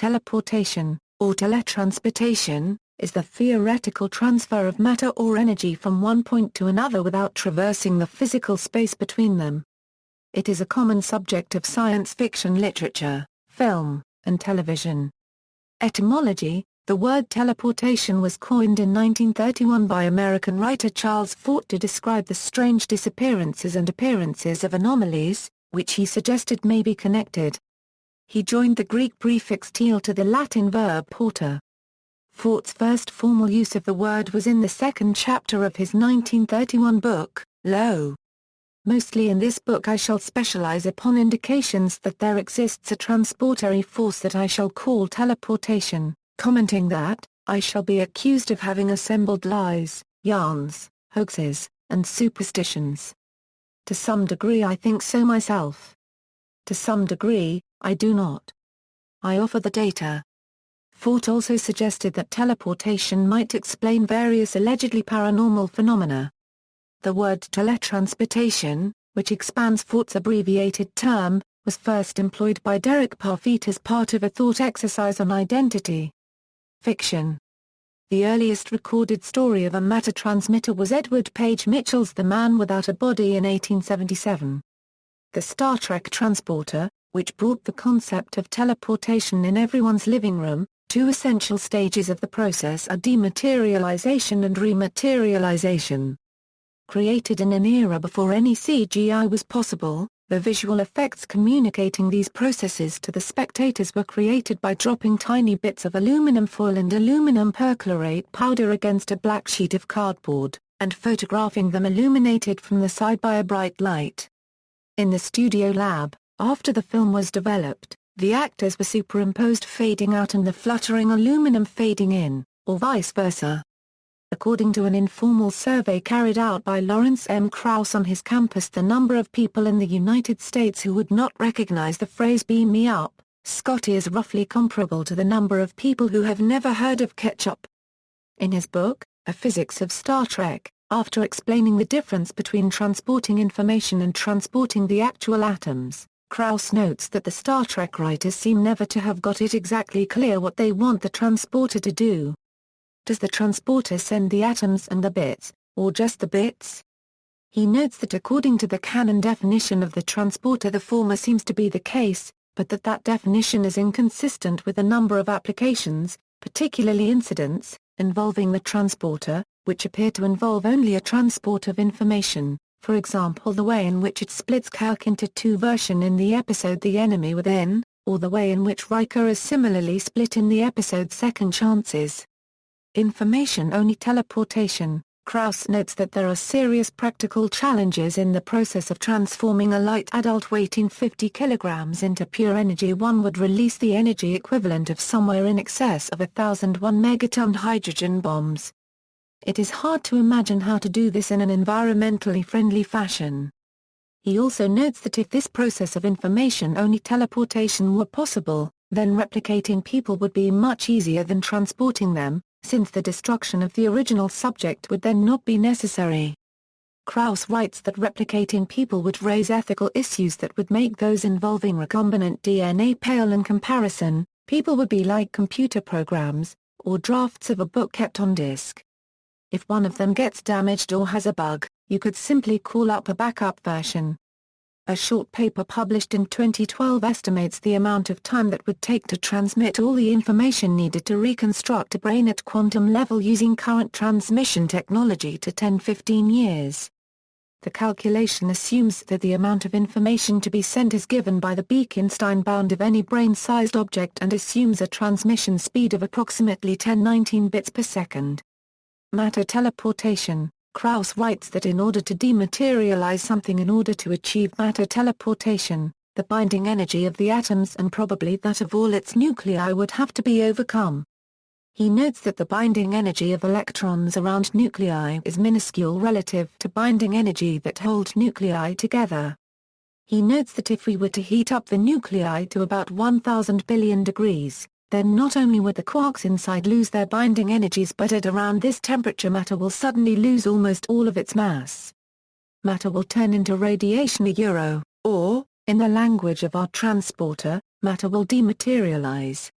Teleportation, or teletransportation, is the theoretical transfer of matter or energy from one point to another without traversing the physical space between them. It is a common subject of science fiction literature, film, and television. Etymology: the word teleportation was coined in 1931 by American writer Charles Fort to describe the strange disappearances and appearances of anomalies, which he suggested may be connected. He joined the Greek prefix tel to the Latin verb porter. Fort's first formal use of the word was in the second chapter of his 1931 book, Lo! Mostly in this book I shall specialize upon indications that there exists a transportary force that I shall call teleportation, commenting that, I shall be accused of having assembled lies, yarns, hoaxes, and superstitions. To some degree I think so myself. To some degree, I do not. I offer the data. Fort also suggested that teleportation might explain various allegedly paranormal phenomena. The word teletransportation, which expands Fort's abbreviated term, was first employed by Derek Parfit as part of a thought exercise on identity. Fiction. The earliest recorded story of a matter transmitter was Edward Page Mitchell's The Man Without a Body in 1877. The Star Trek transporter, which brought the concept of teleportation in everyone's living room. Two essential stages of the process are dematerialization and rematerialization. Created in an era before any CGI was possible, the visual effects communicating these processes to the spectators were created by dropping tiny bits of aluminum foil and aluminum perchlorate powder against a black sheet of cardboard, and photographing them illuminated from the side by a bright light. In the studio lab, after the film was developed, the actors were superimposed fading out and the fluttering aluminum fading in, or vice versa. According to an informal survey carried out by Lawrence M. Krauss on his campus, the number of people in the United States who would not recognize the phrase "beam me up, Scotty" is roughly comparable to the number of people who have never heard of ketchup. In his book, A Physics of Star Trek, after explaining the difference between transporting information and transporting the actual atoms, Krauss notes that the Star Trek writers seem never to have got it exactly clear what they want the transporter to do. Does the transporter send the atoms and the bits, or just the bits? He notes that according to the canon definition of the transporter the former seems to be the case, but that definition is inconsistent with a number of applications, particularly incidents, involving the transporter, which appear to involve only a transport of information. For example, the way in which it splits Kirk into two versions in the episode The Enemy Within, or the way in which Riker is similarly split in the episode Second Chances. Information-only teleportation. Krauss notes that there are serious practical challenges in the process of transforming a light adult weighing 50 kilograms into pure energy. One would release the energy equivalent of somewhere in excess of 1,001 megaton hydrogen bombs. It is hard to imagine how to do this in an environmentally friendly fashion. He also notes that if this process of information-only teleportation were possible, then replicating people would be much easier than transporting them, since the destruction of the original subject would then not be necessary. Krauss writes that replicating people would raise ethical issues that would make those involving recombinant DNA pale in comparison. People would be like computer programs, or drafts of a book kept on disk. If one of them gets damaged or has a bug, you could simply call up a backup version. A short paper published in 2012 estimates the amount of time that would take to transmit all the information needed to reconstruct a brain at quantum level using current transmission technology to 10-15 years. The calculation assumes that the amount of information to be sent is given by the Beekenstein bound of any brain-sized object and assumes a transmission speed of approximately 10-19 bits per second. Matter teleportation. Krauss writes that in order to dematerialize something, in order to achieve matter teleportation, the binding energy of the atoms and probably that of all its nuclei would have to be overcome. He notes that the binding energy of electrons around nuclei is minuscule relative to binding energy that hold nuclei together. He notes that if we were to heat up the nuclei to about 1,000 billion degrees, then not only would the quarks inside lose their binding energies, but at around this temperature matter will suddenly lose almost all of its mass. Matter will turn into radiation, or, in the language of our transporter, matter will dematerialize.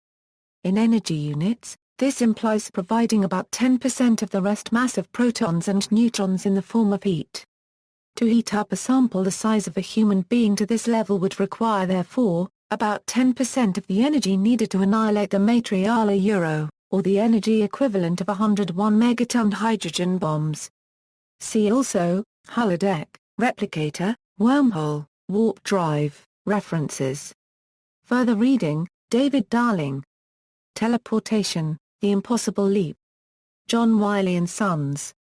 In energy units, this implies providing about 10% of the rest mass of protons and neutrons in the form of heat. To heat up a sample the size of a human being to this level would require therefore, about 10% of the energy needed to annihilate the materiale euro, or the energy equivalent of 101 megaton hydrogen bombs. See also, holodeck, replicator, wormhole, warp drive, references. Further reading, David Darling. Teleportation, The Impossible Leap. John Wiley & Sons.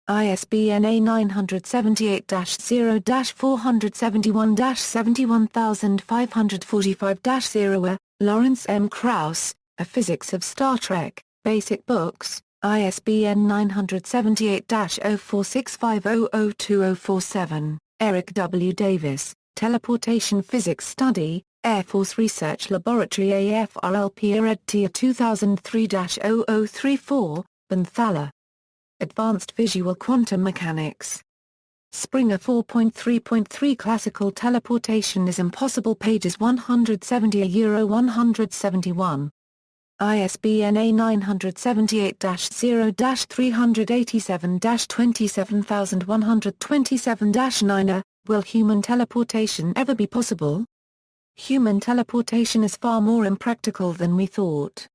ISBN A978-0-471-71545-0. Lawrence M. Krauss, A Physics of Star Trek, Basic Books, ISBN 978-0465002047. Eric W. Davis, Teleportation Physics Study, Air Force Research Laboratory AFRLP EREDTIA 2003-0034, Benthala. Advanced Visual Quantum Mechanics. Springer 4.3.3 Classical Teleportation is Impossible pages 170-171. ISBN A978-0-387-27127-9. Will human teleportation ever be possible? Human teleportation is far more impractical than we thought.